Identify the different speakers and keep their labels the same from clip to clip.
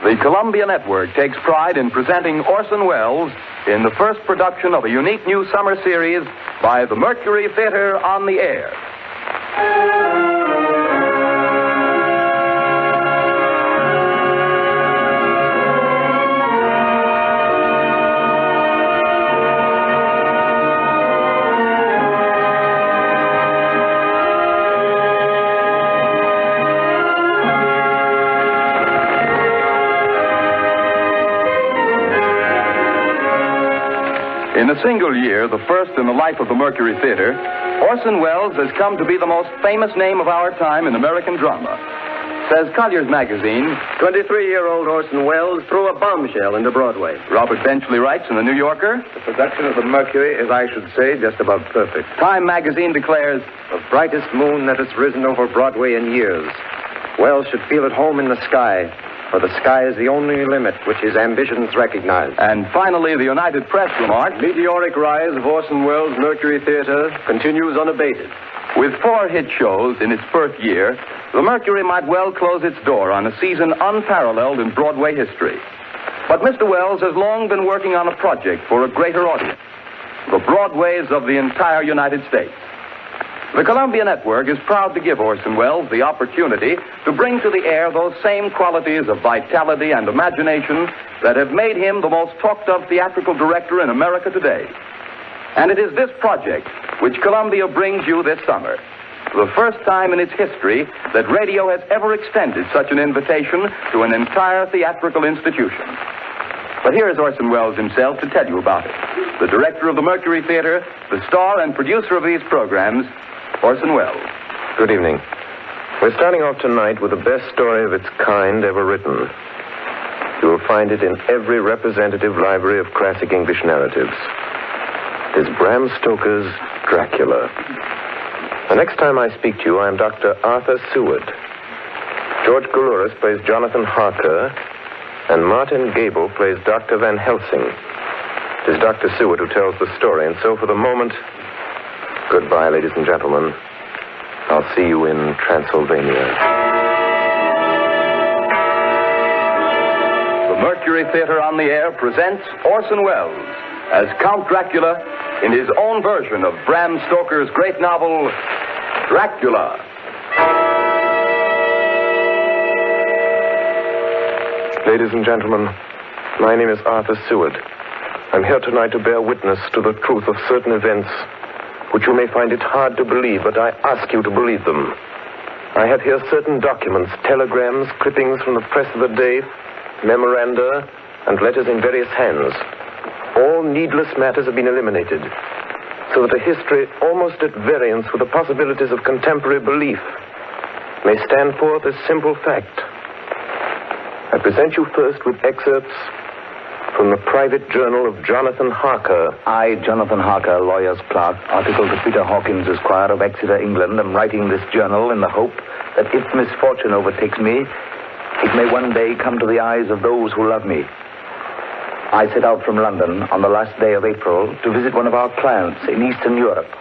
Speaker 1: The Columbia Network takes pride in presenting Orson Welles in the first production of a unique new summer series by the Mercury Theatre on the Air. In a single year, the first in the life of the Mercury Theatre, Orson Welles has come to be the most famous name of our time in American drama. Says Collier's magazine,
Speaker 2: 23-year-old Orson Welles threw a bombshell into Broadway.
Speaker 1: Robert Benchley writes in the New Yorker,
Speaker 3: the production of the Mercury is, I should say, just about perfect.
Speaker 1: Time magazine declares,
Speaker 2: the brightest moon that has risen over Broadway in years. Welles should feel at home in the sky, for the sky is the only limit which his ambitions recognize.
Speaker 1: And finally, the United Press remarked,
Speaker 2: meteoric rise of Orson Welles' Mercury Theatre continues unabated.
Speaker 1: With 4 hit shows in its first year, the Mercury might well close its door on a season unparalleled in Broadway history. But Mr. Welles has long been working on a project for a greater audience, the Broadways of the entire United States. The Columbia Network is proud to give Orson Welles the opportunity to bring to the air those same qualities of vitality and imagination that have made him the most talked-of theatrical director in America today. And it is this project which Columbia brings you this summer, the first time in its history that radio has ever extended such an invitation to an entire theatrical institution. But here is Orson Welles himself to tell you about it. The director of the Mercury Theatre, the star and producer of these programs, Orson Welles.
Speaker 4: Good evening. We're starting off tonight with the best story of its kind ever written. You will find it in every representative library of classic English narratives. It is Bram Stoker's Dracula. The next time I speak to you, I am Dr. Arthur Seward. George Coulouris plays Jonathan Harker, and Martin Gabel plays Dr. Van Helsing. It is Dr. Seward who tells the story, and so for the moment, goodbye, ladies and gentlemen. I'll see you in Transylvania.
Speaker 1: The Mercury Theatre on the Air presents Orson Welles as Count Dracula in his own version of Bram Stoker's great novel, Dracula.
Speaker 4: Ladies and gentlemen, my name is Arthur Seward. I'm here tonight to bear witness to the truth of certain events which you may find it hard to believe, but I ask you to believe them. I have here certain documents, telegrams, clippings from the press of the day, memoranda, and letters in various hands. All needless matters have been eliminated, so that a history almost at variance with the possibilities of contemporary belief may stand forth as simple fact. I present you first with excerpts from the private journal of Jonathan Harker.
Speaker 5: I, Jonathan Harker, lawyer's clerk, article to Peter Hawkins, Esquire of Exeter, England, am writing this journal in the hope that if misfortune overtakes me, it may one day come to the eyes of those who love me. I set out from London on the last day of April to visit one of our clients in Eastern Europe.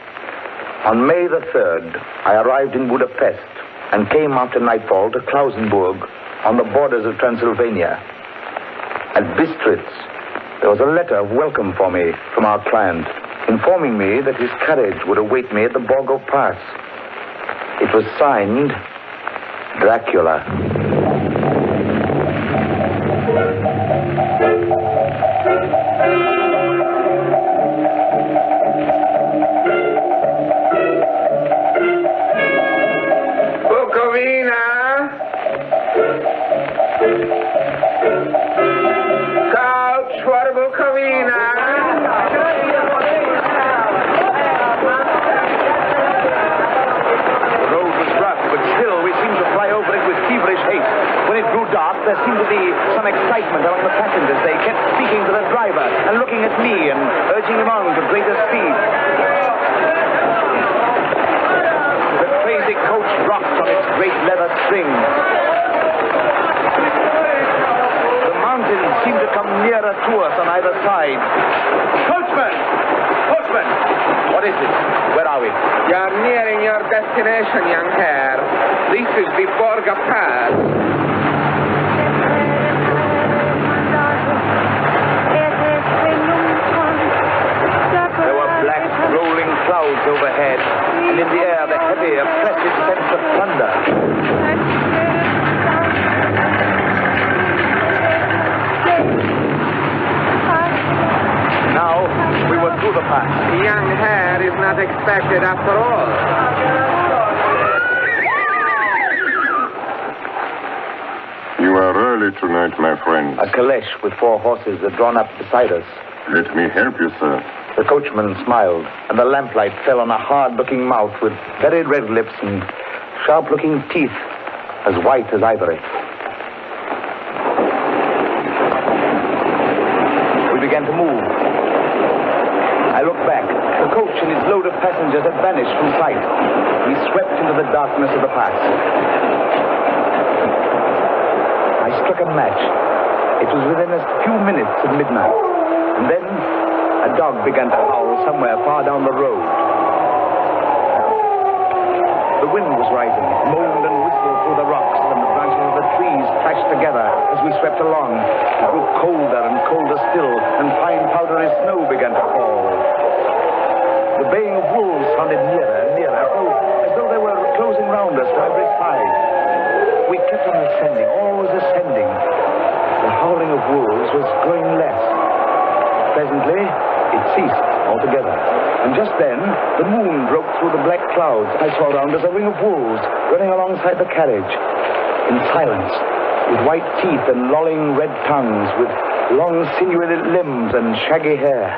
Speaker 5: On May the 3rd, I arrived in Budapest and came after nightfall to Klausenburg on the borders of Transylvania. At Bistritz, there was a letter of welcome for me from our client, informing me that his carriage would await me at the Borgo Pass. It was signed, Dracula. There seemed to be some excitement among the passengers. They kept speaking to the driver and looking at me and urging him on to greater speed. The crazy coach rocked on its great leather strings. The mountains seemed to come nearer to us on either side. Coachman! Coachman! What is it? Where are we?
Speaker 6: You're nearing your destination, young hare. This is the Borgo Pass. expected after all.
Speaker 7: You are early tonight, my friend.
Speaker 5: A caleche with 4 horses are drawn up beside us.
Speaker 7: Let me help you, sir.
Speaker 5: The coachman smiled, and the lamplight fell on a hard-looking mouth with very red lips and sharp-looking teeth as white as ivory. We began to move. I looked back. The coach and its load of passengers had vanished from sight. We swept into the darkness of the pass. I struck a match. It was within a few minutes of midnight. And then a dog began to howl somewhere far down the road. The wind was rising. It moaned and whistled through the rocks, and the branches of the trees clashed together as we swept along. It grew colder and colder still, and fine powdery snow began to fall. The baying of wolves sounded nearer and nearer, as though they were closing round us from every side. We kept on ascending, always ascending. The howling of wolves was growing less. Presently, it ceased altogether. And just then, the moon broke through the black clouds. I saw around us a ring of wolves running alongside the carriage. In silence, with white teeth and lolling red tongues, with long sinewy limbs and shaggy hair.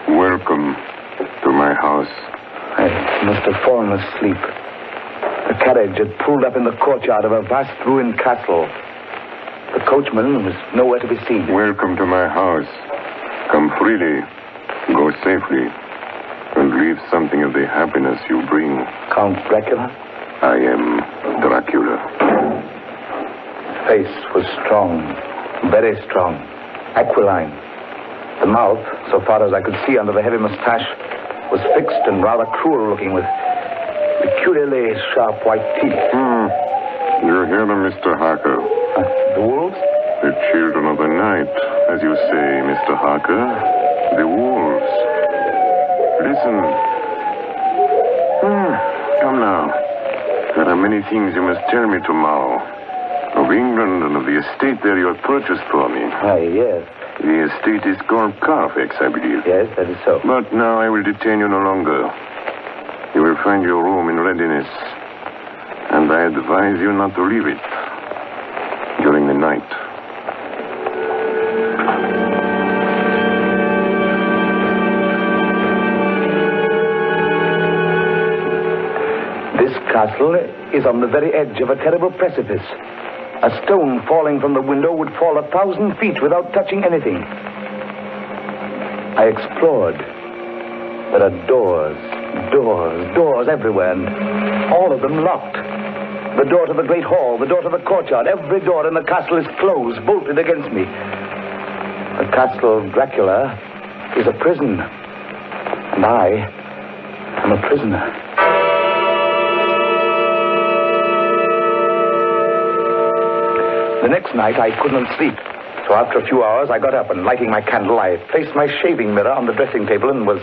Speaker 7: Welcome to my house.
Speaker 5: I must have fallen asleep. The carriage had pulled up in the courtyard of a vast ruined castle. The coachman was nowhere to be seen.
Speaker 7: Welcome to my house. Come freely, go safely, and leave something of the happiness you bring.
Speaker 5: Count Dracula?
Speaker 7: I am Dracula.
Speaker 5: Face was strong, very strong, aquiline. The mouth, so far as I could see under the heavy mustache, was fixed and rather cruel looking, with peculiarly sharp white teeth.
Speaker 7: You hear them, Mr. Harker.
Speaker 5: The wolves?
Speaker 7: The children of the night, as you say, Mr. Harker. The wolves. Listen. Come now. There are many things you must tell me tomorrow. Of England and of the estate there you have purchased for me.
Speaker 5: Yes.
Speaker 7: The estate is called Carfax, I believe.
Speaker 5: Yes, that is so.
Speaker 7: But now I will detain you no longer. You will find your room in readiness. And I advise you not to leave it during the night.
Speaker 5: This castle is on the very edge of a terrible precipice. A stone falling from the window would fall 1,000 feet without touching anything. I explored. There are doors everywhere, and all of them locked. The door to the great hall, the door to the courtyard, every door in the castle is closed, bolted against me. The castle of Dracula is a prison, and I am a prisoner. The next night, I couldn't sleep. So after a few hours, I got up and, lighting my candle, I placed my shaving mirror on the dressing table and was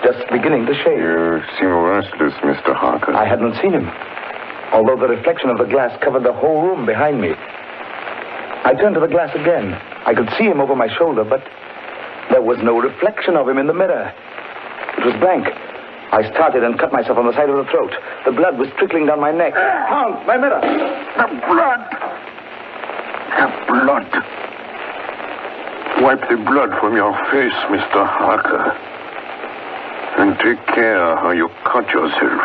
Speaker 5: just beginning to shave.
Speaker 7: You seem restless, Mr. Harker.
Speaker 5: I hadn't seen him, although the reflection of the glass covered the whole room behind me. I turned to the glass again. I could see him over my shoulder, but there was no reflection of him in the mirror. It was blank. I started and cut myself on the side of the throat. The blood was trickling down my neck. Count, my mirror!
Speaker 7: The blood! The blood! Wipe the blood from your face, Mr. Harker. And take care how you cut yourself.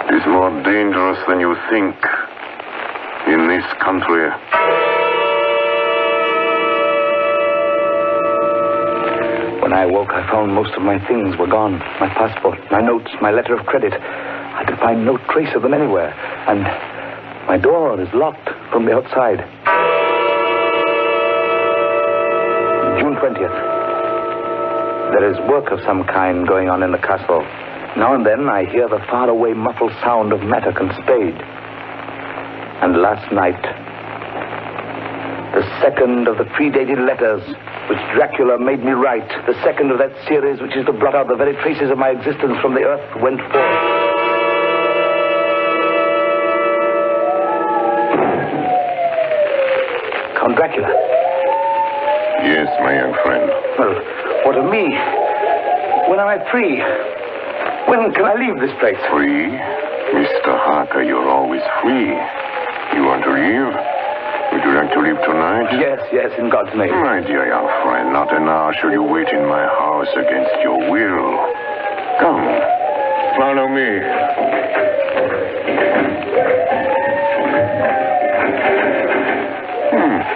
Speaker 7: It is more dangerous than you think in this country.
Speaker 5: When I awoke, I found most of my things were gone. My passport, my notes, my letter of credit. I could find no trace of them anywhere. And my door is locked from the outside. June 20th. There is work of some kind going on in the castle. Now and then I hear the faraway muffled sound of mattock and spade. And last night, the second of the predated letters which Dracula made me write, the second of that series which is to blot out the very traces of my existence from the earth, went forth. Count Dracula.
Speaker 7: Yes, my young friend.
Speaker 5: Well, what of me? When am I free? When can I leave this place?
Speaker 7: Free? Mr. Harker, you're always free. You want to leave? Would you like to leave tonight?
Speaker 5: Yes, in God's name.
Speaker 7: My dear young friend, not an hour shall you wait in my house against your will. Come, follow me.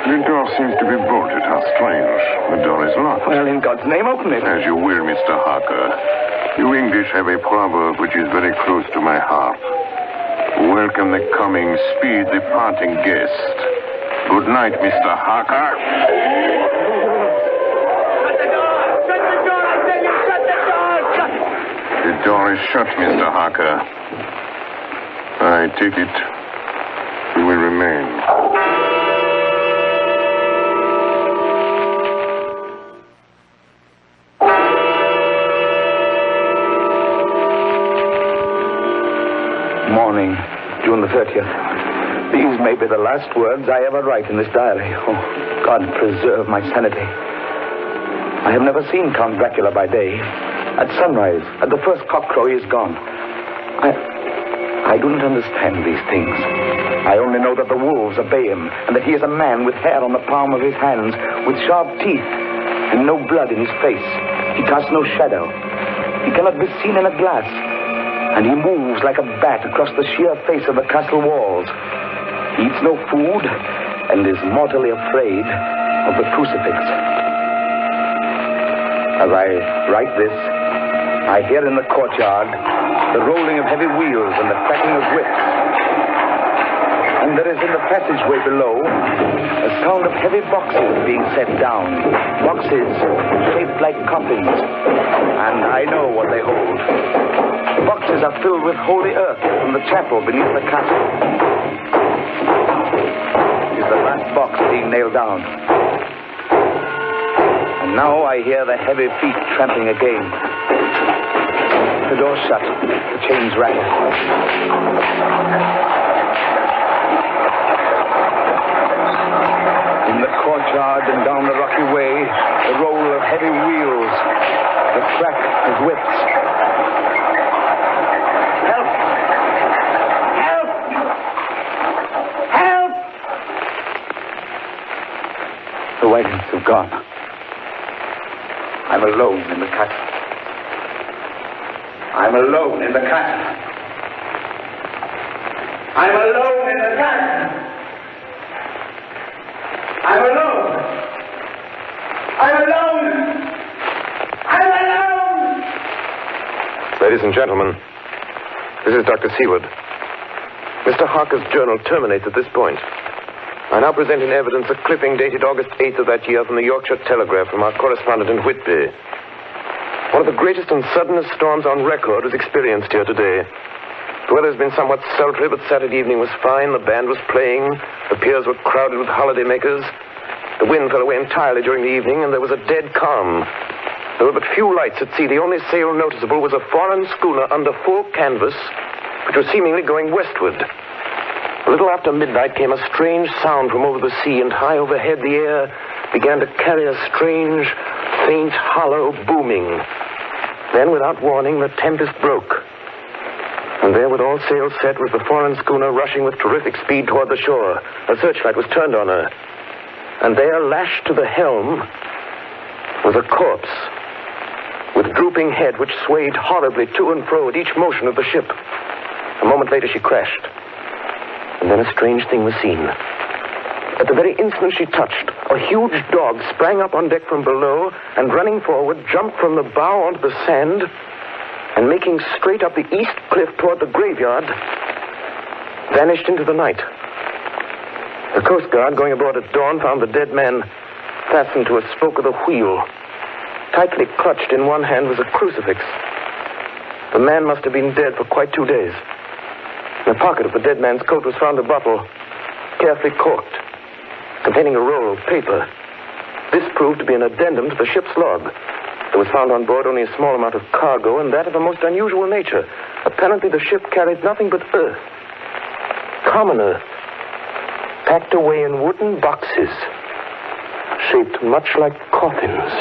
Speaker 7: The door seems to be bolted. How strange. The door is locked.
Speaker 5: Well, in God's name, open it.
Speaker 7: As you will, Mr. Harker. You English have a proverb which is very close to my heart. Welcome the coming, speed the parting guest. Good night, Mr. Harker.
Speaker 6: Shut the door! Shut the door! I tell you, shut the door! Shut!
Speaker 7: The door is shut, Mr. Harker. I take it you will remain.
Speaker 5: Morning, June the 30th. These may be the last words I ever write in this diary. Oh, God preserve my sanity. I have never seen Count Dracula by day. At sunrise, at the first cockcrow, he is gone. I do not understand these things. I only know that the wolves obey him, and that he is a man with hair on the palm of his hands, with sharp teeth, and no blood in his face. He casts no shadow. He cannot be seen in a glass. And he moves like a bat across the sheer face of the castle walls. He eats no food and is mortally afraid of the crucifix. As I write this, I hear in the courtyard the rolling of heavy wheels and the cracking of whips. And there is in the passageway below a sound of heavy boxes being set down. Boxes shaped like coffins. And I know what they hold. The boxes are filled with holy earth from the chapel beneath the castle. It is the last box being nailed down. And now I hear the heavy feet tramping again. The door's shut. The chains rattle. In the courtyard and down the rocky way, the roll of heavy wheels, the crack of whips. Help! Help! Help! The wagons have gone. I'm alone in the castle. I'm alone in the castle. I'm alone in the castle. I'm alone. I'm alone. I'm alone.
Speaker 4: Ladies and gentlemen, this is Dr. Seward. Mr. Harker's journal terminates at this point. I now present in evidence a clipping dated August 8th of that year from the Yorkshire Telegraph from our correspondent in Whitby. One of the greatest and suddenest storms on record was experienced here today. The weather has been somewhat sultry, but Saturday evening was fine. The band was playing. The piers were crowded with holidaymakers. The wind fell away entirely during the evening, and there was a dead calm. There were but few lights at sea. The only sail noticeable was a foreign schooner under full canvas, which was seemingly going westward. A little after midnight came a strange sound from over the sea, and high overhead the air began to carry a strange, faint, hollow booming. Then, without warning, the tempest broke. And there, with all sails set, was the foreign schooner rushing with terrific speed toward the shore. A searchlight was turned on her. And there, lashed to the helm, was a corpse with drooping head which swayed horribly to and fro at each motion of the ship. A moment later, she crashed. And then a strange thing was seen. At the very instant she touched, a huge dog sprang up on deck from below and, running forward, jumped from the bow onto the sand and, making straight up the east cliff toward the graveyard, vanished into the night. The Coast Guard, going aboard at dawn, found the dead man fastened to a spoke of the wheel. Tightly clutched in one hand was a crucifix. The man must have been dead for quite 2 days. In the pocket of the dead man's coat was found a bottle, carefully corked, containing a roll of paper. This proved to be an addendum to the ship's log. There was found on board only a small amount of cargo, and that of a most unusual nature. Apparently the ship carried nothing but earth, common earth, packed away in wooden boxes, shaped much like coffins.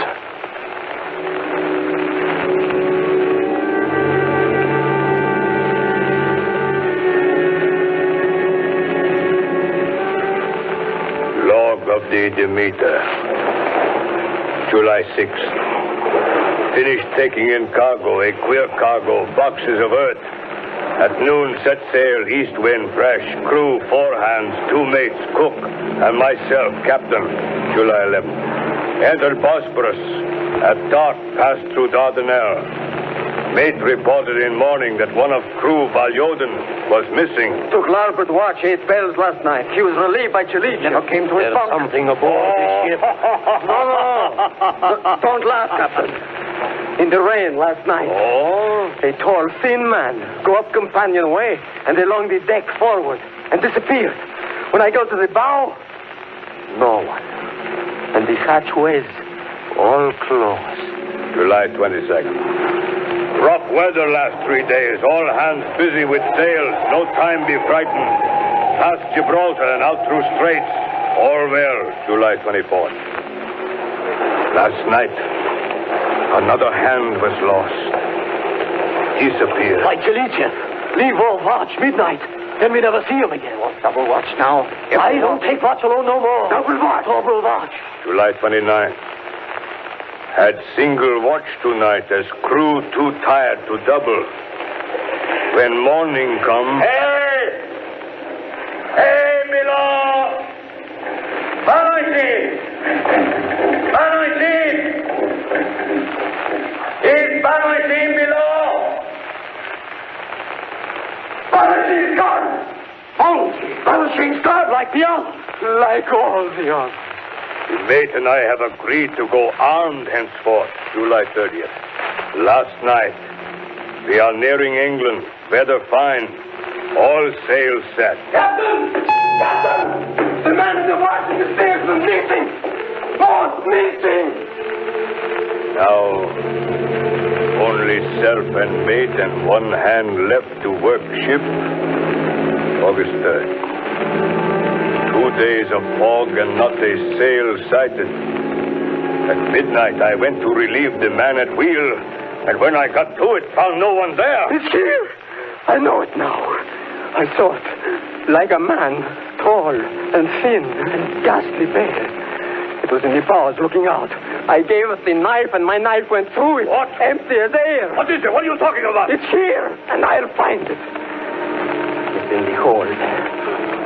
Speaker 3: the Demeter. July 6th. Finished taking in cargo, a queer cargo, boxes of earth. At noon, set sail, east wind, fresh. Crew, 4 hands, 2 mates, cook, and myself, captain. July 11th. Entered Bosporus. At dark, passed through Dardanelles. Mate reported in morning that one of crew, Valjoden, was missing.
Speaker 2: Took larboard watch, 8 bells last night. He was relieved by Chilic and came to his bunk.
Speaker 3: Something aboard the ship.
Speaker 2: No. Don't laugh, Captain. In the rain last night.
Speaker 3: Oh?
Speaker 2: A tall, thin man go up companionway and along the deck forward and disappeared. When I go to the bow, no one. And the hatchways all closed.
Speaker 3: July 22nd. Rough weather last 3 days. All hands busy with sails. No time be frightened. Past Gibraltar and out through straits. All well. July 24th. Last night, another hand was lost. Disappeared.
Speaker 2: By Chilic, leave all watch, midnight. Then we never see him again. What's double watch now? I don't take watch alone no more. Double watch. Double watch.
Speaker 3: July 29th. Had single watch tonight as crew too tired to double. When morning come...
Speaker 6: Hey! Hey, Milo! Banoiti! Is Banoiti below? Banoiti's gone!
Speaker 2: Banoiti's gone like the others. Like all the others.
Speaker 3: The mate and I have agreed to go armed henceforth, July 30th. Last night, we are nearing England. Weather fine. All sails set.
Speaker 6: Captain! Captain! The man in the watch in the stairs was missing! Both missing!
Speaker 3: Now, only self and mate and 1 hand left to work ship. August 3rd. 2 days of fog and not a sail sighted. At midnight, I went to relieve the man at wheel, and when I got to it, found no one there.
Speaker 2: It's here. I know it now. I saw it. Like a man, tall and thin and ghastly pale. It was in the bows looking out. I gave it the knife, and my knife went through it.
Speaker 3: What?
Speaker 2: Empty as air.
Speaker 3: What is it? What are you talking about?
Speaker 2: It's here, and I'll find it. It's in the hold.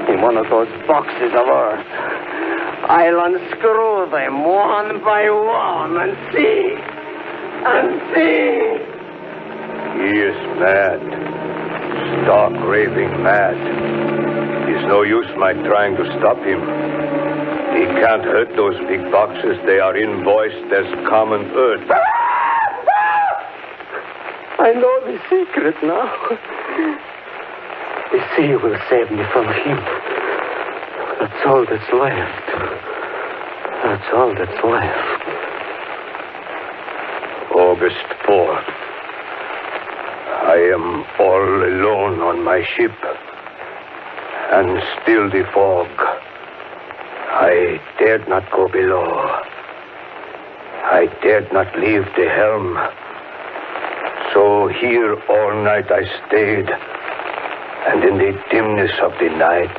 Speaker 2: In one of those boxes of earth. I'll unscrew them one by one and see.
Speaker 3: He is mad. Stark raving mad. It's no use my trying to stop him. He can't hurt those big boxes. They are invoiced as common earth.
Speaker 2: I know the secret now. The sea will save me from him. That's all that's left. That's all that's left.
Speaker 3: August 4th. I am all alone on my ship. And still the fog. I dared not go below. I dared not leave the helm. So here all night I stayed. And in the dimness of the night,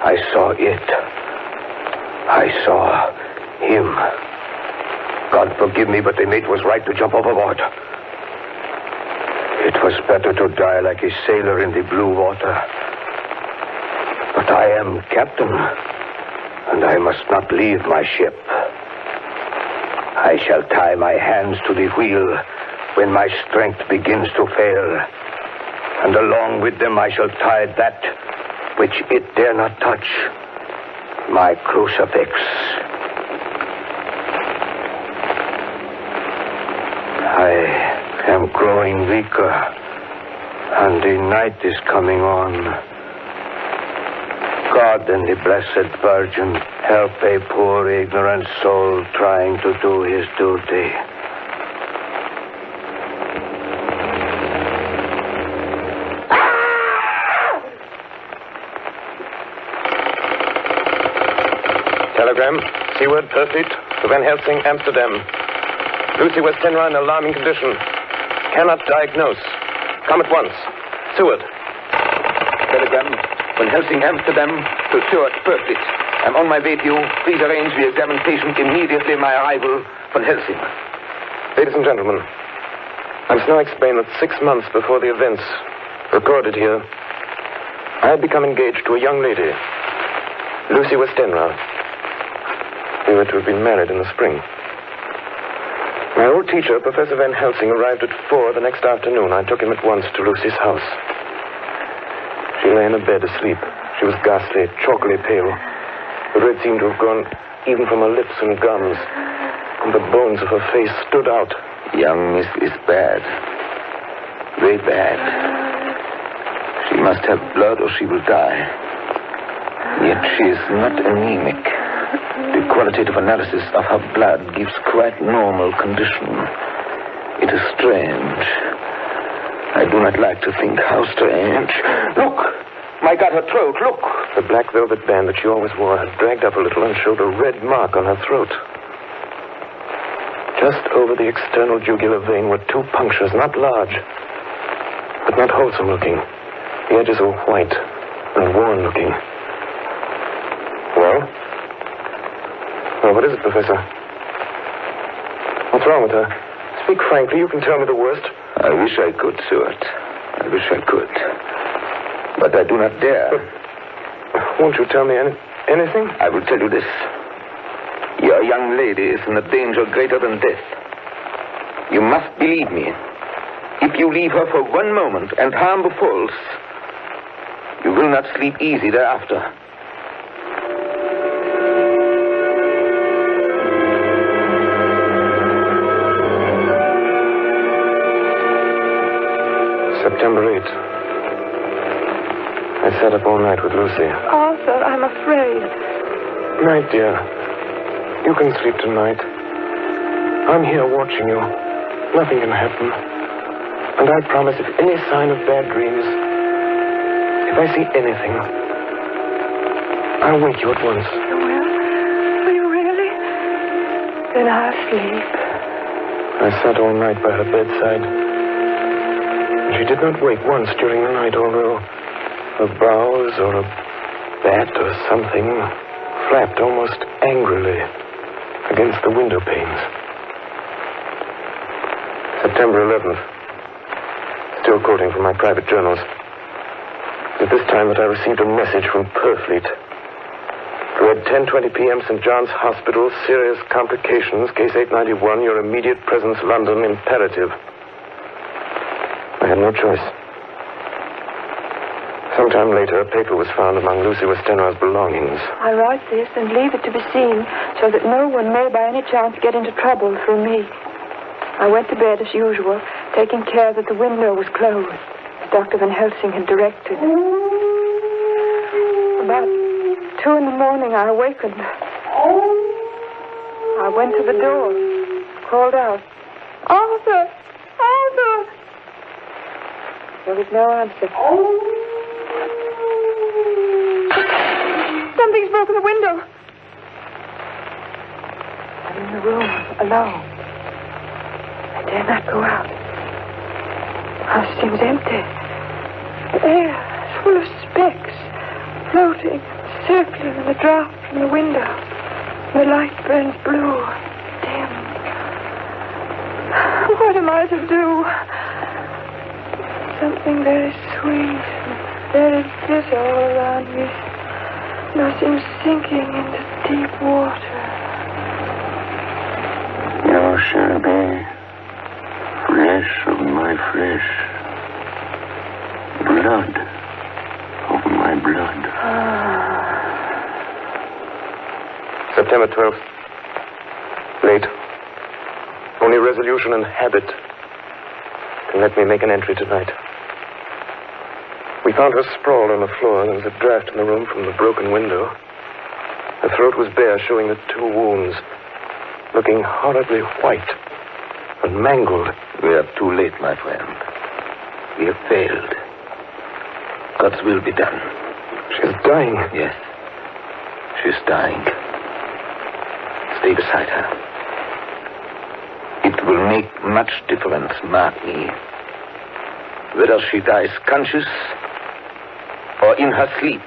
Speaker 3: I saw it. I saw him. God forgive me, but the mate was right to jump overboard. It was better to die like a sailor in the blue water. But I am captain, and I must not leave my ship. I shall tie my hands to the wheel when my strength begins to fail. And along with them I shall tie that which it dare not touch, my crucifix. I am growing weaker, and the night is coming on. God and the Blessed Virgin help a poor ignorant soul trying to do his duty.
Speaker 4: Telegram, Seward, Pursuit, to Van Helsing, Amsterdam. Lucy Westenra in alarming condition. Cannot diagnose. Come at once. Seward.
Speaker 5: Telegram, Van Helsing, Amsterdam, to Seward, Pursuit. I'm on my way to you. Please arrange the examination immediately my arrival from Helsing.
Speaker 4: Ladies and gentlemen, I must now explain that 6 months before the events recorded here, I had become engaged to a young lady, Lucy Westenra. We were to have been married in the spring. My old teacher, Professor Van Helsing, arrived at 4 the next afternoon. I took him at once to Lucy's house. She lay in a bed asleep. She was ghastly, chalkily pale. The red seemed to have gone even from her lips and gums, and the bones of her face stood out.
Speaker 5: Young Miss is bad. Very bad. She must have blood or she will die. Yet she is not anemic. The qualitative analysis of her blood gives quite normal condition. It is strange. I do not like to think how strange. Look! My God, her throat, look!
Speaker 4: The black velvet band that she always wore had dragged up a little and showed a red mark on her throat. Just over the external jugular vein were 2 punctures, not large, but not wholesome looking. The edges were white and worn looking. Well? Well, what is it, Professor? What's wrong with her? Speak frankly. You can tell me the worst.
Speaker 5: I wish I could, Seward. I wish I could. But I do not dare.
Speaker 4: But won't you tell me anything?
Speaker 5: I will tell you this. Your young lady is in a danger greater than death. You must believe me. If you leave her for 1 moment and harm befalls, you will not sleep easy thereafter.
Speaker 4: September 8th. I sat up all night with Lucy.
Speaker 8: Arthur, I'm afraid.
Speaker 4: Night, dear. You can sleep tonight. I'm here watching you. Nothing can happen. And I promise if any sign of bad dreams, if I see anything, I'll wake you at once.
Speaker 8: Will you really? Then I'll sleep.
Speaker 4: I sat all night by her bedside. She did not wake once during the night, although her brows or a bat or something flapped almost angrily against the window panes. September 11th. Still quoting from my private journals. At this time that I received a message from Purfleet. Read 10:20 p.m. St. John's Hospital, serious complications, case 891, your immediate presence, London, imperative. I had no choice. Sometime later, a paper was found among Lucy Westenra's belongings.
Speaker 8: I write this and leave it to be seen so that no one may by any chance get into trouble through me. I went to bed as usual, taking care that the window was closed, as Dr. Van Helsing had directed. About 2 a.m, I awakened. I went to the door, called out, "Arthur! Arthur!" There was no answer. Something's broken the window. I'm in the room, alone. I dare not go out. The house seems empty. The air is full of specks, floating, circling in the draught from the window. The light burns blue, dim. What am I to do? Something very sweet and very bitter all around me. Nothing sinking into deep water.
Speaker 7: You shall be flesh of my flesh, blood of my blood.
Speaker 4: September 12th. Late. Only resolution and habit can let me make an entry tonight. We found her sprawled on the floor. There was a draft in the room from the broken window. Her throat was bare, showing the 2 wounds, looking horribly white and mangled.
Speaker 5: We are too late, my friend. We have failed. God's will be done.
Speaker 4: She's dying.
Speaker 5: Yes. She's dying. Stay beside her. It will make much difference, mark me, whether she dies conscious or in her sleep.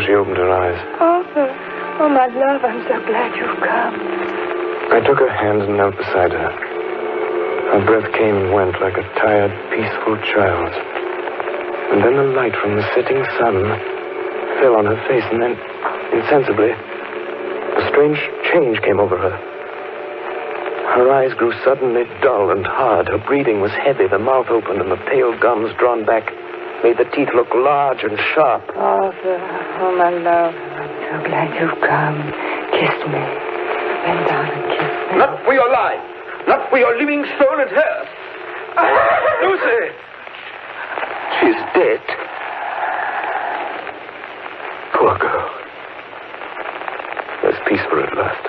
Speaker 4: she opened her eyes.
Speaker 8: Arthur. Oh, my love, I'm so glad you've come.
Speaker 4: I took her hand and knelt beside her. Her breath came and went like a tired, peaceful child's. And then the light from the setting sun fell on her face, and then, insensibly, a strange change came over her. Her eyes grew suddenly dull and hard. Her breathing was heavy. The mouth opened and the pale gums drawn back made the teeth look large and sharp.
Speaker 8: Arthur, oh, my love, I'm so glad you've come. Kiss me. Bend down and kiss me.
Speaker 3: Not for your life. Not for your living soul and hers. Lucy! She's dead.
Speaker 4: Poor girl. There's peace for her at last.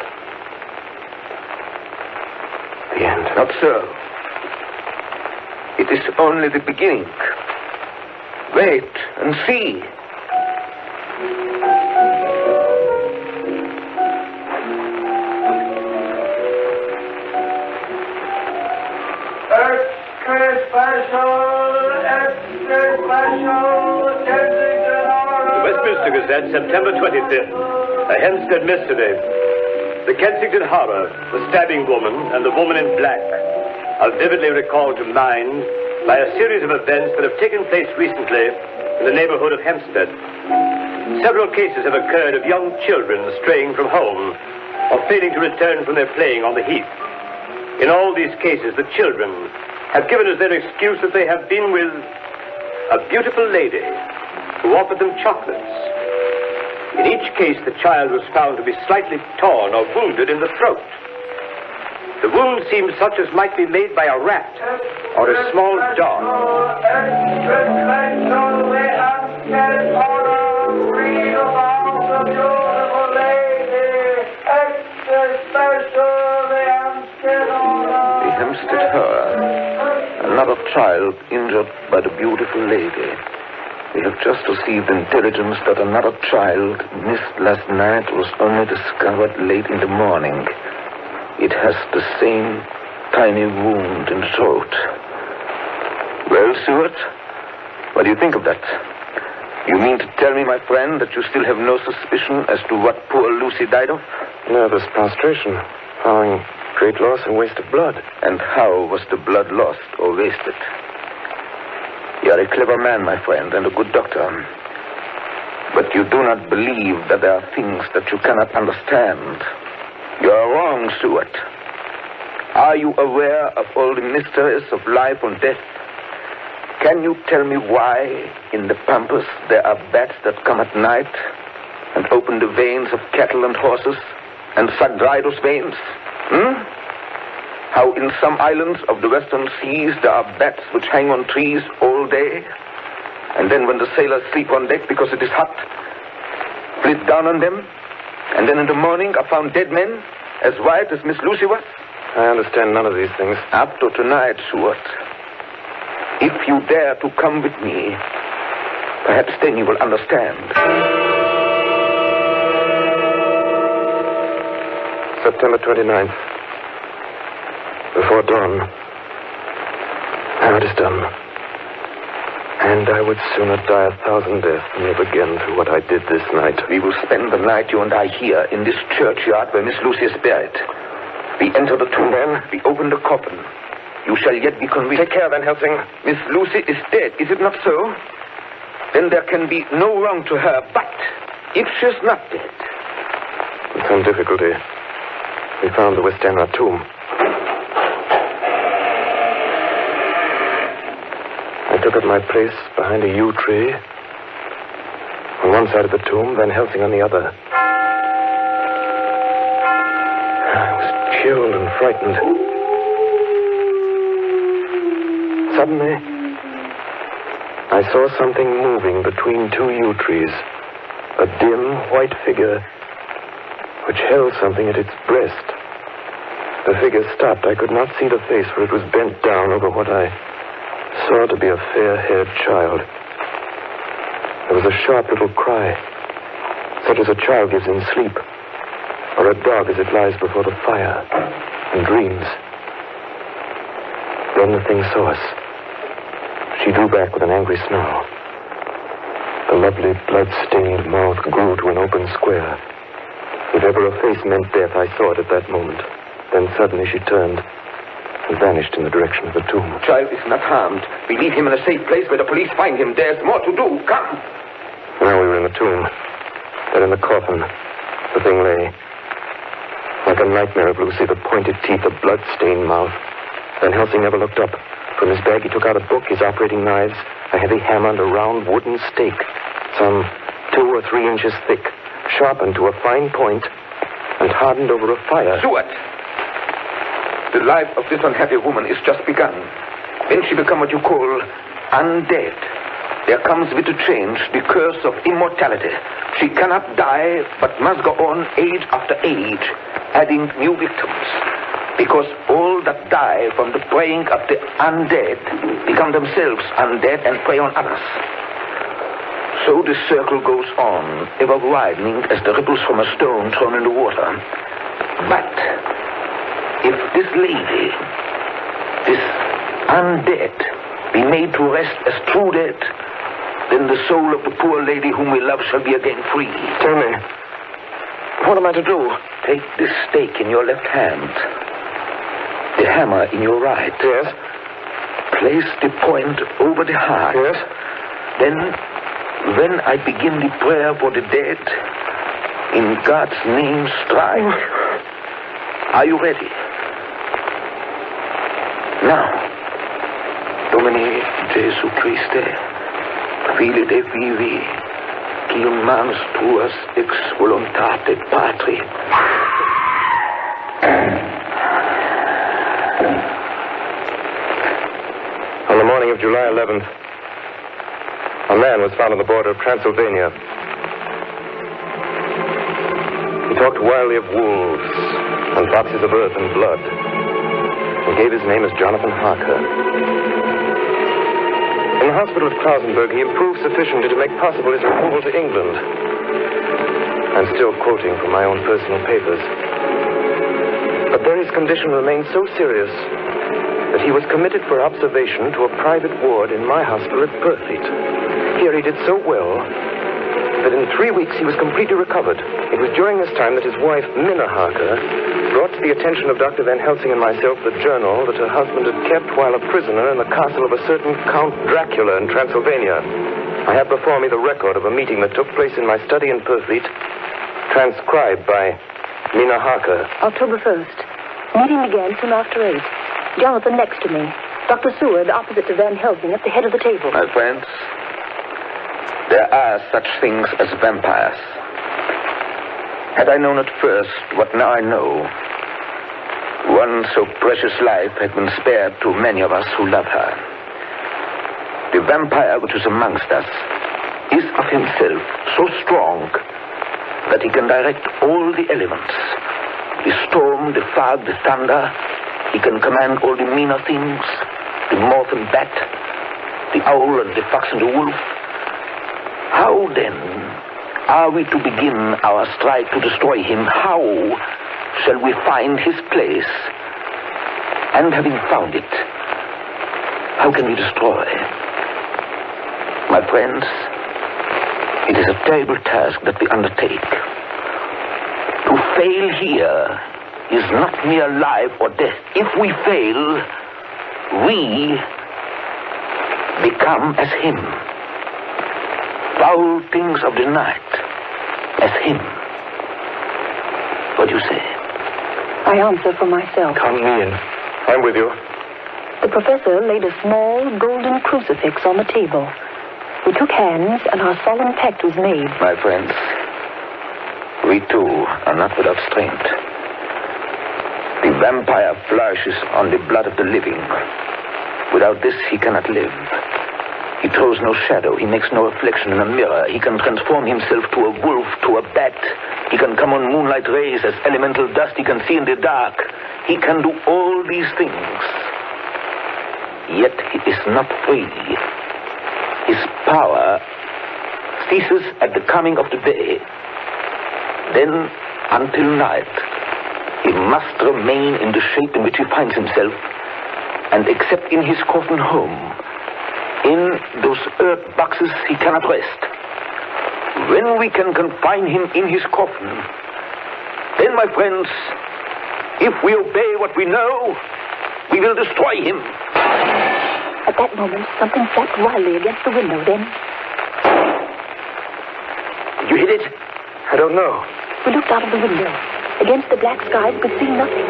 Speaker 4: The end.
Speaker 3: Not so. It is only the beginning. Wait and see.
Speaker 9: Westminster Gazette, September 25th. A Hempstead mystery. The Kensington Horror, the stabbing woman, and the woman in black are vividly recalled to mind by a series of events that have taken place recently in the neighborhood of Hempstead. Several cases have occurred of young children straying from home or failing to return from their playing on the heath. In all these cases, the children have given as their excuse that they have been with a beautiful lady who offered them chocolates. In each case, the child was found to be slightly torn or wounded in the throat. The wound seemed such as might be made by a rat or a small dog.
Speaker 3: The Hempstead Horror. Another child injured by the beautiful lady. We have just received intelligence that another child missed last night was only discovered late in the morning. It has the same tiny wound in the throat. Well, Seward, what do you think of that? You mean to tell me, my friend, that you still have no suspicion as to what poor Lucy died of?
Speaker 4: Nervous prostration, following great loss and waste of blood.
Speaker 3: And how was the blood lost or wasted? You are a clever man, my friend, and a good doctor. But you do not believe that there are things that you cannot understand. You are wrong, Seward. Are you aware of all the mysteries of life and death? Can you tell me why in the pampas there are bats that come at night and open the veins of cattle and horses and suck dry those veins? How in some islands of the western seas there are bats which hang on trees all day, and then when the sailors sleep on deck because it is hot, flit down on them, and then in the morning are found dead men, as white as Miss Lucy was?
Speaker 4: I understand none of these things.
Speaker 3: Up to tonight, Seward. If you dare to come with me, perhaps then you will understand.
Speaker 4: September 29th. Before dawn. Now it is done. And I would sooner die 1,000 deaths than live again through what I did this night.
Speaker 3: We will spend the night, you and I, here in this churchyard where Miss Lucy is buried. We enter the tomb, then we open the coffin. You shall yet be convinced.
Speaker 4: Take care, Van Helsing.
Speaker 3: Miss Lucy is dead, is it not so? Then there can be no wrong to her. But if she's not dead...
Speaker 4: With some difficulty, we found the Westenra tomb. I took up my place behind a yew tree. On one side of the tomb, Van Helsing on the other. I was chilled and frightened. Suddenly, I saw something moving between two yew trees. A dim, white figure which held something at its breast. The figure stopped. I could not see the face, for it was bent down over what I saw to be a fair-haired child. There was a sharp little cry, such as a child gives in sleep, or a dog as it lies before the fire and dreams. Then the thing saw us. She drew back with an angry snarl. The lovely blood-stained mouth grew to an open square. If ever a face meant death, I saw it at that moment. Then suddenly she turned and vanished in the direction of the tomb.
Speaker 10: The child is not harmed. We leave him in a safe place where the police find him. There's more to do. Come.
Speaker 4: Now we were in the tomb. Then in the coffin, the thing lay. Like a nightmare of Lucy, the pointed teeth, the blood-stained mouth. Then Helsing never looked up. From his bag he took out a book, his operating knives, a heavy hammer, and a round wooden stake, some 2 or 3 inches thick, sharpened to a fine point, and hardened over a fire.
Speaker 10: Seward! The life of this unhappy woman is just begun. When she become what you call undead, there comes with the change the curse of immortality. She cannot die, but must go on age after age, adding new victims. Because all that die from the preying of the undead become themselves undead and prey on others. So the circle goes on, ever widening as the ripples from a stone thrown in the water. But if this lady, this undead, be made to rest as true dead, then the soul of the poor lady whom we love shall be again free.
Speaker 4: Tell me, what am I to do?
Speaker 10: Take this stake in your left hand, the hammer in your right.
Speaker 4: Yes.
Speaker 10: Place the point over the heart.
Speaker 4: Yes.
Speaker 10: Then, when I begin the prayer for the dead, in God's name strike. Are you ready? Now, Domine Jesu Christe, Fili de vivi, qui manus tuas ex voluntate Patri.
Speaker 4: On the morning of July 11th, a man was found on the border of Transylvania. He talked wildly of wolves and boxes of earth and blood, and gave his name as Jonathan Harker. In the hospital at Klausenberg, he improved sufficiently to make possible his removal to England. I'm still quoting from my own personal papers. But there his condition remained so serious that he was committed for observation to a private ward in my hospital at Purfleet. Here he did so well that in 3 weeks he was completely recovered. It was during this time that his wife, Mina Harker, brought to the attention of Dr. Van Helsing and myself the journal that her husband had kept while a prisoner in the castle of a certain Count Dracula in Transylvania. I have before me the record of a meeting that took place in my study in Purfleet, transcribed by Mina Harker.
Speaker 11: October 1st. Meeting began soon after 8. Jonathan next to me. Dr. Seward opposite to Van Helsing at the head of the table.
Speaker 10: My friends, there are such things as vampires. Had I known at first what now I know, one so precious life had been spared to many of us who love her. The vampire which is amongst us is of himself so strong that he can direct all the elements. The storm, the fog, the thunder. He can command all the meaner things, the moth and bat, the owl and the fox and the wolf. How then are we to begin our strike to destroy him? How shall we find his place? And having found it, how can we destroy? My friends, it is a terrible task that we undertake. To fail here is not mere life or death. If we fail, we become as him. Foul things of the night, as him. What do you say?
Speaker 11: I answer for myself.
Speaker 4: Come in. I'm with you.
Speaker 11: The professor laid a small golden crucifix on the table. We took hands, and our solemn pact was made.
Speaker 10: My friends, we too are not without strength. The vampire flourishes on the blood of the living. Without this, he cannot live. He throws no shadow. He makes no reflection in a mirror. He can transform himself to a wolf, to a bat. He can come on moonlight rays as elemental dust. He can see in the dark. He can do all these things. Yet he is not free. His power ceases at the coming of the day. Then, until night, he must remain in the shape in which he finds himself, and except in his coffin home, in those earth boxes he cannot rest. When we can confine him in his coffin, then, my friends, if we obey what we know, we will destroy him.
Speaker 11: At that moment, something flapped wildly against the window, then...
Speaker 10: Did you hit it?
Speaker 4: I don't know.
Speaker 11: We looked out of the window. Against the black skies, could see nothing.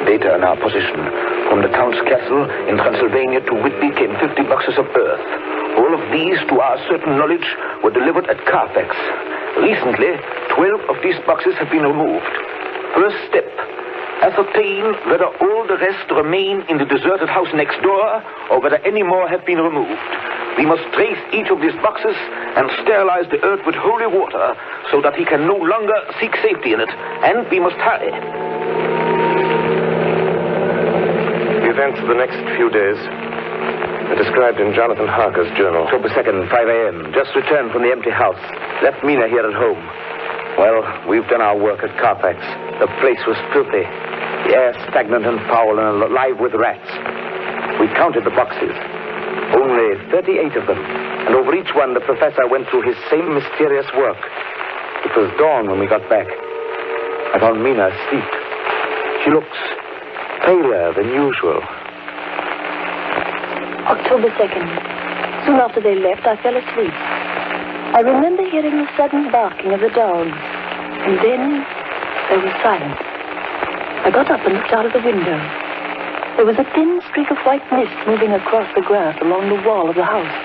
Speaker 10: Data in our possession. From the Count's castle in Transylvania to Whitby came 50 boxes of earth. All of these, to our certain knowledge, were delivered at Carfax. Recently, 12 of these boxes have been removed. First step, ascertain whether all the rest remain in the deserted house next door or whether any more have been removed. We must trace each of these boxes and sterilize the earth with holy water so that he can no longer seek safety in it. And we must hurry.
Speaker 4: The events of the next few days are described in Jonathan Harker's journal.
Speaker 5: October 2nd, 5 a.m. Just returned from the empty house. Left Mina here at home. Well, we've done our work at Carfax. The place was filthy. The air stagnant and foul and alive with rats. We counted the boxes. Only 38 of them. And over each one, the professor went through his same mysterious work. It was dawn when we got back. I found Mina asleep. She looks paler than usual.
Speaker 11: October 2nd. Soon after they left, I fell asleep. I remember hearing the sudden barking of the dogs. And then there was silence. I got up and looked out of the window. There was a thin streak of white mist moving across the grass along the wall of the house.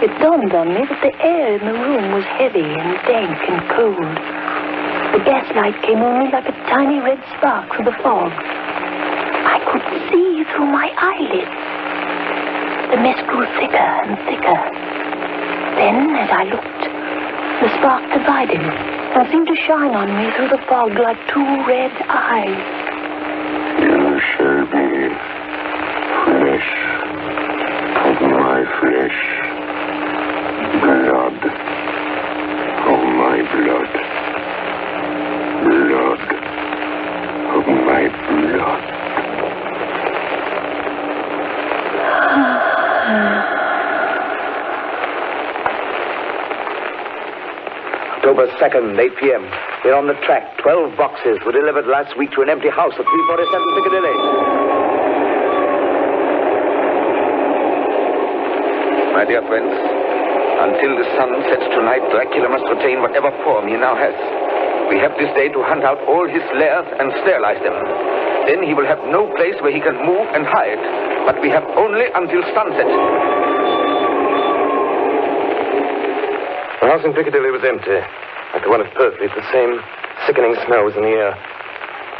Speaker 11: It dawned on me that the air in the room was heavy and dank and cold. The gaslight came only like a tiny red spark through the fog. I could see through my eyelids. The mist grew thicker and thicker. Then, as I looked, the spark divided and seemed to shine on me through the fog like two red eyes.
Speaker 7: You shall be flesh of my flesh, blood of my blood, blood of my blood.
Speaker 5: October 2nd, 8 p.m. We're on the track. 12 boxes were delivered last week to an empty house at 347 Piccadilly.
Speaker 10: My dear friends, until the sun sets tonight, Dracula must retain whatever form he now has. We have this day to hunt out all his lairs and sterilize them. Then he will have no place where he can move and hide. But we have only until sunset.
Speaker 4: The house in Piccadilly was empty. Like the one at Purfleet, the same sickening smell was in the air.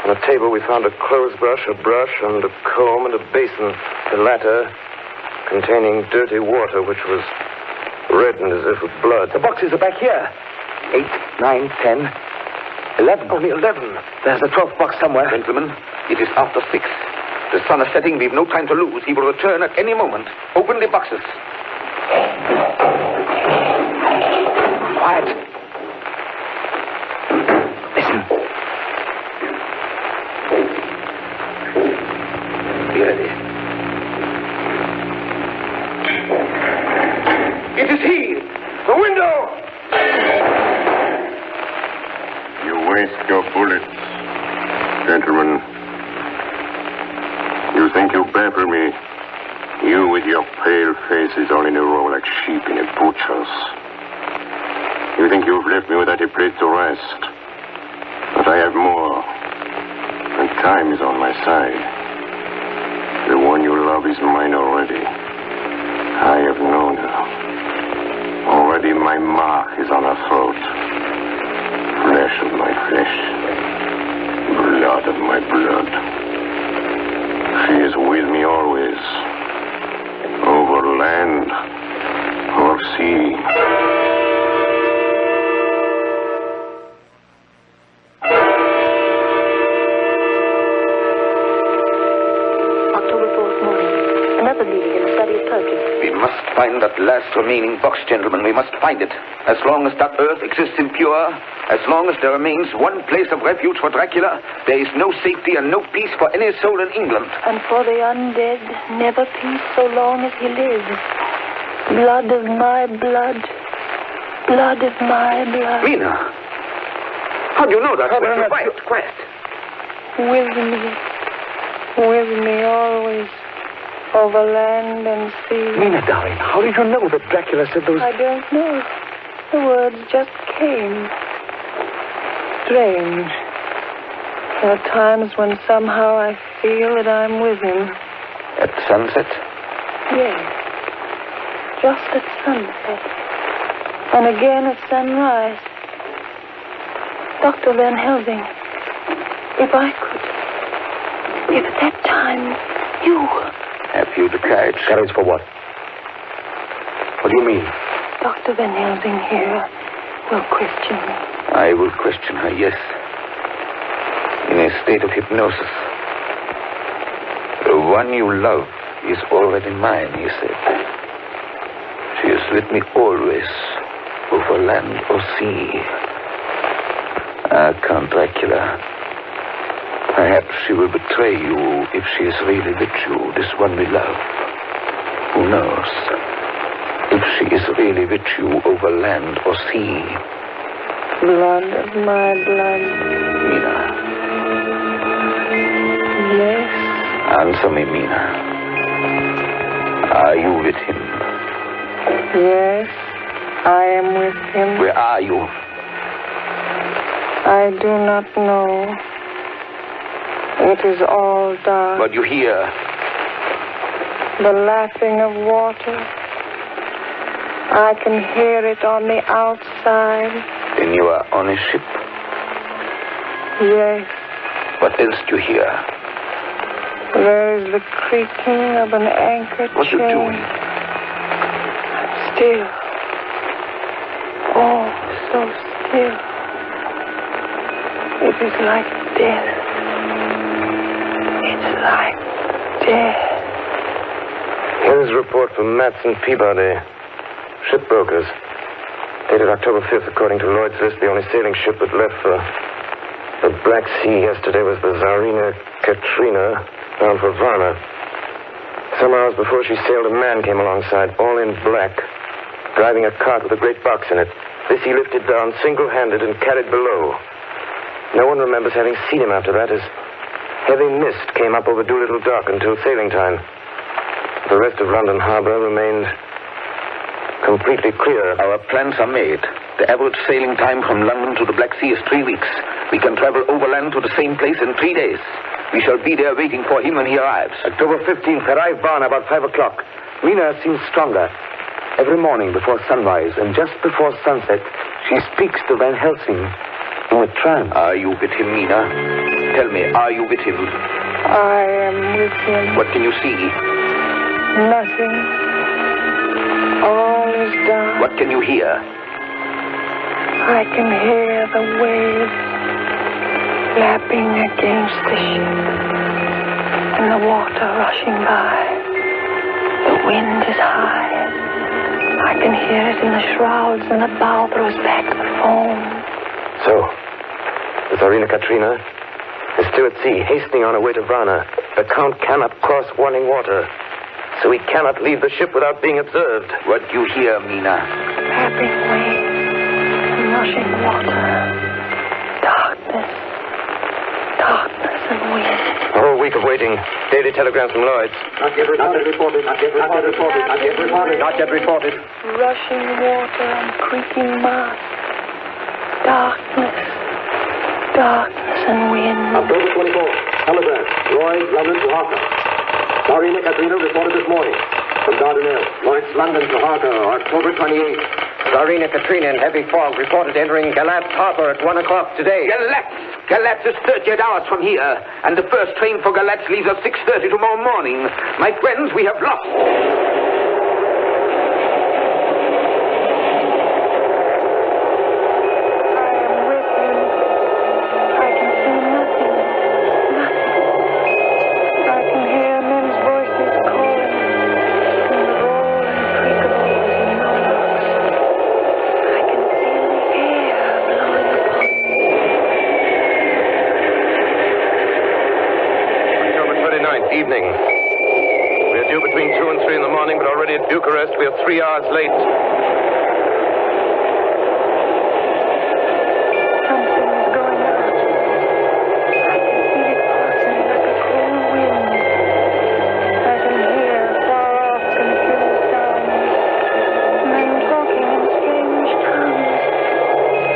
Speaker 4: On a table we found a clothes brush, a brush, and a comb, and a basin. The latter containing dirty water, which was reddened as if with blood.
Speaker 5: The boxes are back here. 8, 9, 10, 11. Only 11. There's a 12th box somewhere.
Speaker 10: Gentlemen, it is after 6. The sun is setting. We've no time to lose. He will return at any moment. Open the boxes.
Speaker 5: Quiet. Listen. Be ready.
Speaker 6: It is he! The window!
Speaker 7: You waste your bullets, gentlemen. You think you baffle me? You with your pale faces all in a row like sheep in a butcher's. You think you've left me without a place to rest. But I have more. And time is on my side. The one you love is mine already. I have known her. Already my mark is on her throat. Flesh of my flesh. Blood of my blood. She is with me always. Over land or sea.
Speaker 11: October 4th morning. Another meeting in the study of Turkey.
Speaker 10: We must find that last remaining box, gentlemen. We must find it. As long as that earth exists impure, as long as there remains one place of refuge for Dracula, there is no safety and no peace for any soul in England.
Speaker 11: And for the undead, never peace so long as he lives. Blood of my blood. Blood of my blood.
Speaker 10: Mina! How do you know that?
Speaker 2: Quiet.
Speaker 11: With me always. Over land and sea.
Speaker 2: Mina, darling, how did you know that Dracula said those...
Speaker 11: I don't know. The words just came. Strange. There are times when somehow I feel that I'm with him.
Speaker 10: At sunset?
Speaker 11: Yes. Just at sunset. And again at sunrise. Dr. Van Helsing, if I could... If at that time you...
Speaker 10: Have you the courage?
Speaker 2: Courage for what? What do you mean?
Speaker 11: Dr. Van Helsing here will question me.
Speaker 10: I will question her, yes. In a state of hypnosis. The one you love is already mine, he said. She is with me always, over land or sea. Ah, Count Dracula. Perhaps she will betray you if she is really with you, this one we love. Who knows? If she is really with you over land or sea.
Speaker 11: Blood of my blood.
Speaker 10: Mina.
Speaker 11: Yes?
Speaker 10: Answer me, Mina. Are you with him?
Speaker 11: Yes, I am with him.
Speaker 10: Where are you?
Speaker 11: I do not know. It is all dark.
Speaker 10: What you hear?
Speaker 11: The lapping of water. I can hear it on the outside.
Speaker 10: Then you are on a ship?
Speaker 11: Yes.
Speaker 10: What else do you hear?
Speaker 11: There is the creaking of an anchor chain.
Speaker 10: What are you doing?
Speaker 11: Still. Oh, so still. It is like death. It's like death.
Speaker 4: Here's a report from Matson Peabody, shipbrokers. Dated October 5th, according to Lloyd's list, the only sailing ship that left for the Black Sea yesterday was the Tsarina Katrina, bound for Varna. Some hours before she sailed, a man came alongside, all in black, driving a cart with a great box in it. This he lifted down single-handed and carried below. No one remembers having seen him after that, as heavy mist came up over Doolittle Dock until sailing time. The rest of London Harbour remained completely clear.
Speaker 10: Our plans are made. The average sailing time from London to the Black Sea is 3 weeks. We can travel overland to the same place in 3 days. We shall be there waiting for him when he arrives.
Speaker 2: October 15th, arrive Varna about 5 o'clock. Mina seems stronger. Every morning before sunrise and just before sunset, she speaks to Van Helsing in a trance.
Speaker 10: Are you with him, Mina? Tell me, are you with him?
Speaker 11: I am with him.
Speaker 10: What can you see?
Speaker 11: Nothing. All is dark.
Speaker 10: What can you hear?
Speaker 11: I can hear the waves lapping against the ship and the water rushing by. The wind is high. I can hear it in the shrouds and the bow throws back the foam.
Speaker 4: So, the Tsarina Katrina is still at sea, hastening on her way to Varna. The Count cannot cross running water, so he cannot leave the ship without being observed.
Speaker 10: What do you hear, Mina?
Speaker 11: Lapping waves and rushing water. Darkness. Darkness and wind.
Speaker 4: A whole week of waiting. Daily telegrams from Lloyd's.
Speaker 2: Not yet reported.
Speaker 11: Rushing water and creaking masts. Darkness. Darkness and wind.
Speaker 2: October 24th. Telegram. Lloyd's, London to Harker. Tsarina Katrina reported this morning. From Dardanelles. Lloyd's, London to Harker, October 28th. Tsarina Katrina in heavy fog reported entering Galatz Harbor at 1 o'clock today.
Speaker 10: Galatz! Galatz is 38 hours from here, and the first train for Galatz leaves at 6:30 tomorrow morning. My friends, we have lost.
Speaker 4: 3 hours late.
Speaker 8: Something's going on. I can feel it passing like a cold wind. I can hear far off confused sounds. Men talking in strange tongues.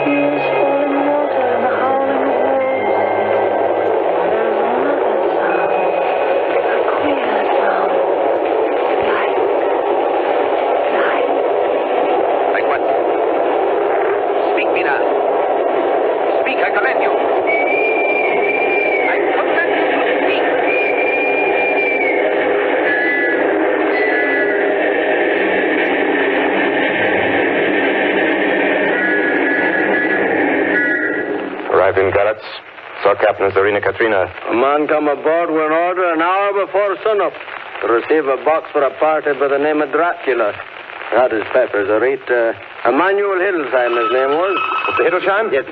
Speaker 8: Tears falling water and the howling of wolves. There's another sound. A queer sound.
Speaker 10: Like what? Speak, Mina. Speak, I command you. I command you to speak.
Speaker 4: Arrived in Galatz. Saw Captain Zarina Katrina.
Speaker 2: A man come aboard with an order an hour before sunup to receive a box for a party by the name of Dracula. Had his peppers, I read. Emmanuel Hildesheim, his name was.
Speaker 4: Was the Hiddlesheim?
Speaker 2: Yes.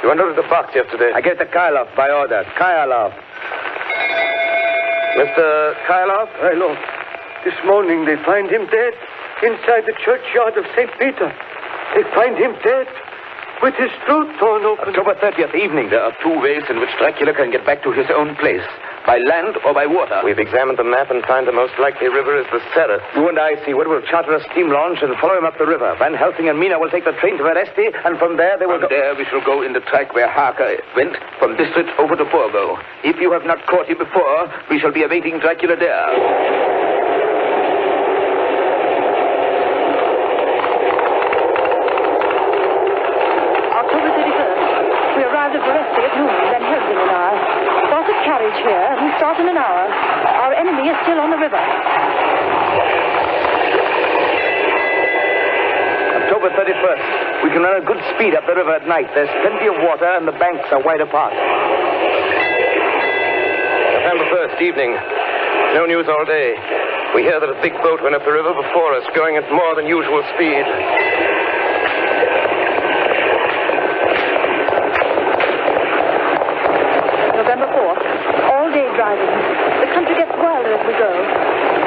Speaker 4: You went over to the box yesterday.
Speaker 2: I gave the Karloff by order. Karloff.
Speaker 4: Mr. Karloff?
Speaker 2: I know. This morning they find him dead inside the churchyard of St. Peter. They find him dead with his throat torn open.
Speaker 10: October 30th evening, there are 2 ways in which Dracula can get back to his own place. By land or by water.
Speaker 4: We've examined the map and find the most likely river is the Seward.
Speaker 5: You and I, Seward, will charter a steam launch and follow him up the river. Van Helsing and Mina will take the train to Veresti, and from there they will
Speaker 10: From there we shall go in the track where Harker went, from District over to Borgo. If you have not caught him before, we shall be awaiting Dracula there.
Speaker 11: October 31st. We arrived at Veresti at noon, then Helsing and I. Bought a carriage here, and we start in an hour. Our enemy is still on the river.
Speaker 5: October 31st. We can run at good speed up the river at night. There's plenty of water, and the banks are wide apart.
Speaker 4: November 1st, evening. No news all day. We hear that a big boat went up the river before us, going at more than usual speed.
Speaker 11: November 4th. All day driving. The country gets wilder as we go.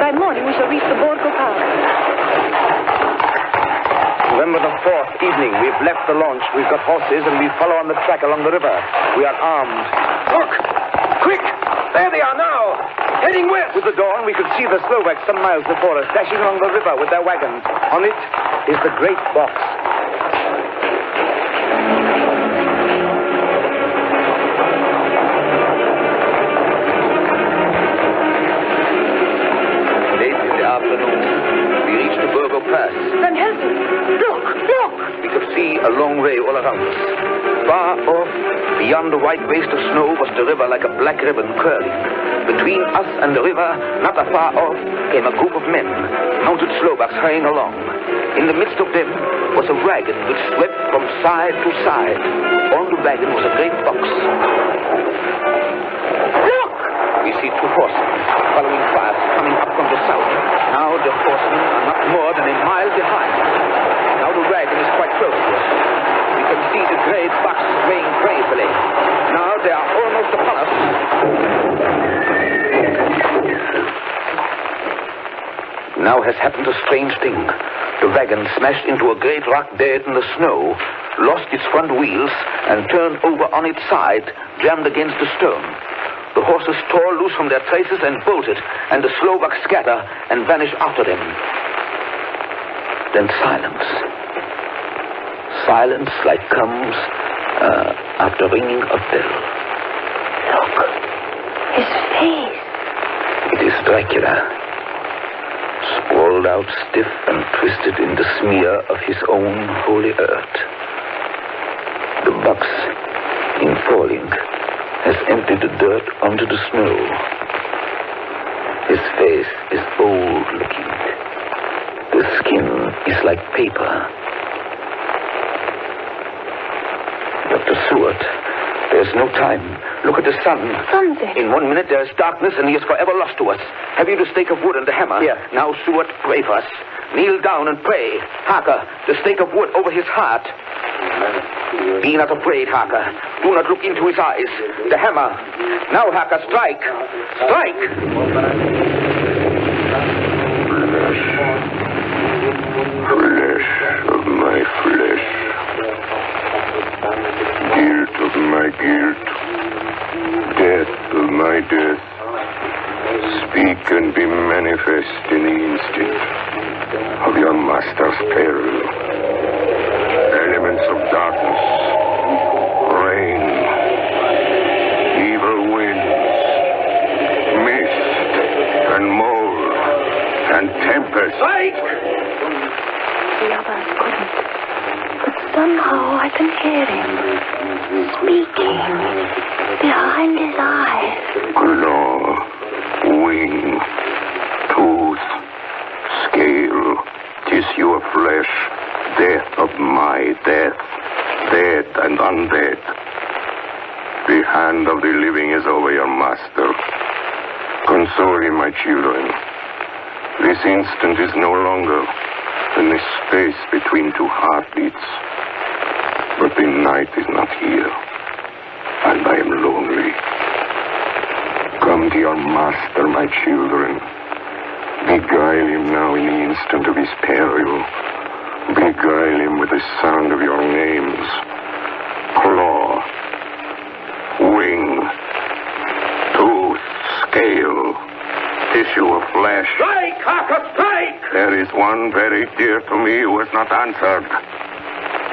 Speaker 11: By morning, we shall reach the Borgo Pass.
Speaker 5: November the 4th, evening. We've left the launch. We've got horses, and we follow on the track along the river. We are armed.
Speaker 10: Look! Quick! There they are now! Heading west!
Speaker 5: With the dawn, we could see the Slovaks some miles before us, dashing along the river with their wagons. On it is the great box.
Speaker 10: Late in the afternoon, we reached the Borgo Pass.
Speaker 11: Van Helsing! Look! Look!
Speaker 10: We could see a long way all around us. Far off, beyond the white waste of snow, was the river like a black ribbon curling. Between us and the river, not afar off, came a group of men, mounted Slovaks hurrying along. In the midst of them was a wagon which swept from side to side. On the wagon was a great box. Look! We see 2 horsemen following fast, coming up from the south. Now the horsemen are not more than a mile behind. Now the wagon is quite close to us. We can see the great box swaying crazily. Now they are almost upon us. Now has happened a strange thing. The wagon smashed into a great rock bed in the snow, lost its front wheels, and turned over on its side, jammed against the stone. The horses tore loose from their traces and bolted, and the Slovaks scatter and vanish after them. Then silence. Silence like comes after ringing a bell.
Speaker 11: Look! His face!
Speaker 10: It is Dracula. Sprawled out stiff and twisted in the smear of his own holy earth. The box, in falling, has emptied the dirt onto the snow. His face is old-looking. The skin is like paper. Dr. Seward, there's no time. Look at the sun.
Speaker 11: Sunset.
Speaker 10: In 1 minute there is darkness and he is forever lost to us. Have you the stake of wood and the hammer?
Speaker 5: Here.
Speaker 10: Now, Seward, pray for us. Kneel down and pray. Harker, the stake of wood over his heart. Be not afraid, Harker. Do not look into his eyes. The hammer. Now, Harker, strike. Strike!
Speaker 7: guilt. Death of my death. Speak and be manifest in the instant of your master's peril. Elements of darkness, rain, evil winds, mist and mold and tempest.
Speaker 11: The others couldn't. But somehow I can hear him speaking behind his eyes.
Speaker 7: Claw, wing, tooth, scale, tissue of flesh, death of my death, dead and undead. The hand of the living is over your master. Console him, my children. This instant is no longer than the space between two heartbeats. But the night is not here, and I am lonely. Come to your master, my children. Beguile him now in the instant of his peril. Beguile him with the sound of your names. Claw, wing, tooth, scale, tissue of flesh.
Speaker 6: Strike, Harker, strike!
Speaker 7: There is one very dear to me who has not answered.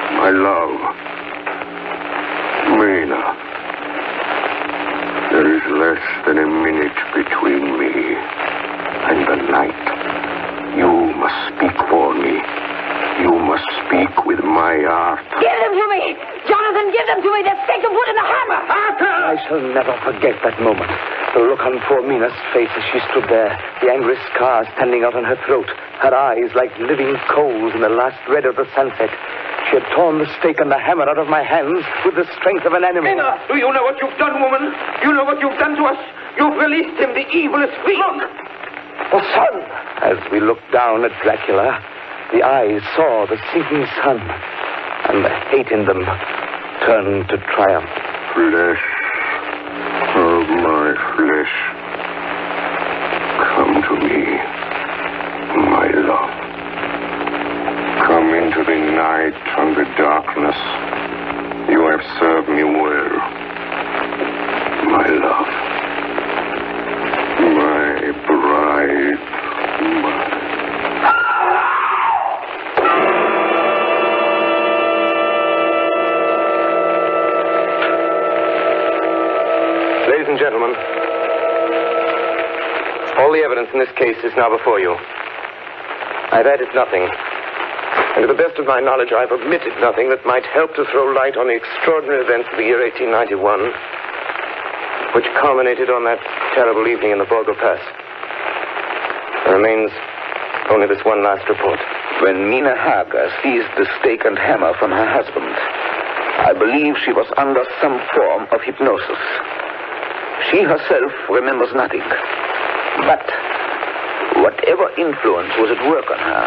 Speaker 7: My love, Mina. There is less than a minute between me and the night. You must speak for me. You must speak with my heart.
Speaker 8: Give them to me! Jonathan, give them to me! They're stake of wood and the hammer!
Speaker 6: Harker!
Speaker 5: I shall never forget that moment. The look on poor Mina's face as she stood there, the angry scar standing out on her throat, her eyes like living coals in the last red of the sunset. She had torn the stake and the hammer out of my hands with the strength of an animal.
Speaker 6: Mina, do you know what you've done, woman? You know what you've done to us? You've released him. The evil is free. Look!
Speaker 5: The sun! As we looked down at Dracula, the eyes saw the sinking sun, and the hate in them turned to triumph.
Speaker 7: Flesh of my flesh. Come to me, my love. Come into the night and the darkness. You have served me well, my love. My bride.
Speaker 4: Ladies and gentlemen, all the evidence in this case is now before you. I've added nothing. And to the best of my knowledge, I've omitted nothing that might help to throw light on the extraordinary events of the year 1891, which culminated on that terrible evening in the Borgo Pass. There remains only this one last report.
Speaker 10: When Mina Harker seized the stake and hammer from her husband, I believe she was under some form of hypnosis. She herself remembers nothing. But whatever influence was at work on her,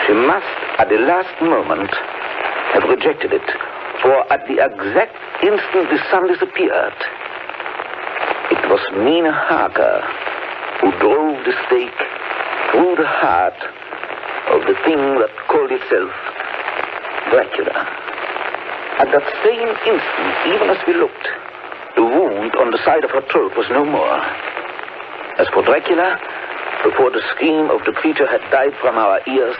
Speaker 10: she must, at the last moment, have rejected it. For at the exact instant the sun disappeared, it was Mina Harker who drove the stake through the heart of the thing that called itself Dracula. At that same instant, even as we looked, the wound on the side of her throat was no more. As for Dracula, before the scream of the creature had died from our ears,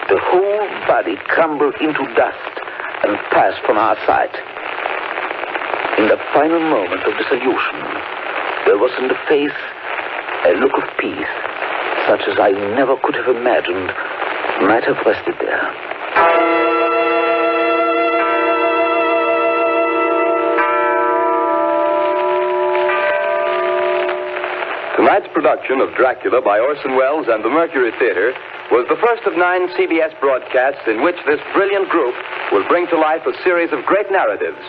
Speaker 10: the whole body crumbled into dust and passed from our sight. In the final moment of dissolution, there was in the face a look of peace, such as I never could have imagined might have rested there.
Speaker 1: Tonight's production of Dracula by Orson Welles and the Mercury Theatre was the first of 9 CBS broadcasts in which this brilliant group will bring to life a series of great narratives.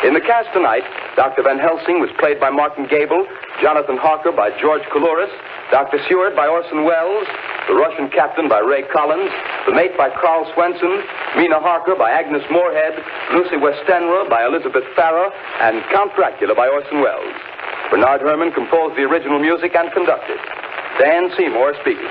Speaker 1: In the cast tonight, Dr. Van Helsing was played by Martin Gabel, Jonathan Harker by George Coulouris, Dr. Seward by Orson Welles, the Russian captain by Ray Collins, the mate by Karl Swenson, Mina Harker by Agnes Moorehead, Lucy Westenra by Elizabeth Farrar, and Count Dracula by Orson Welles. Bernard Herrmann composed the original music and conducted. Dan Seymour speaking.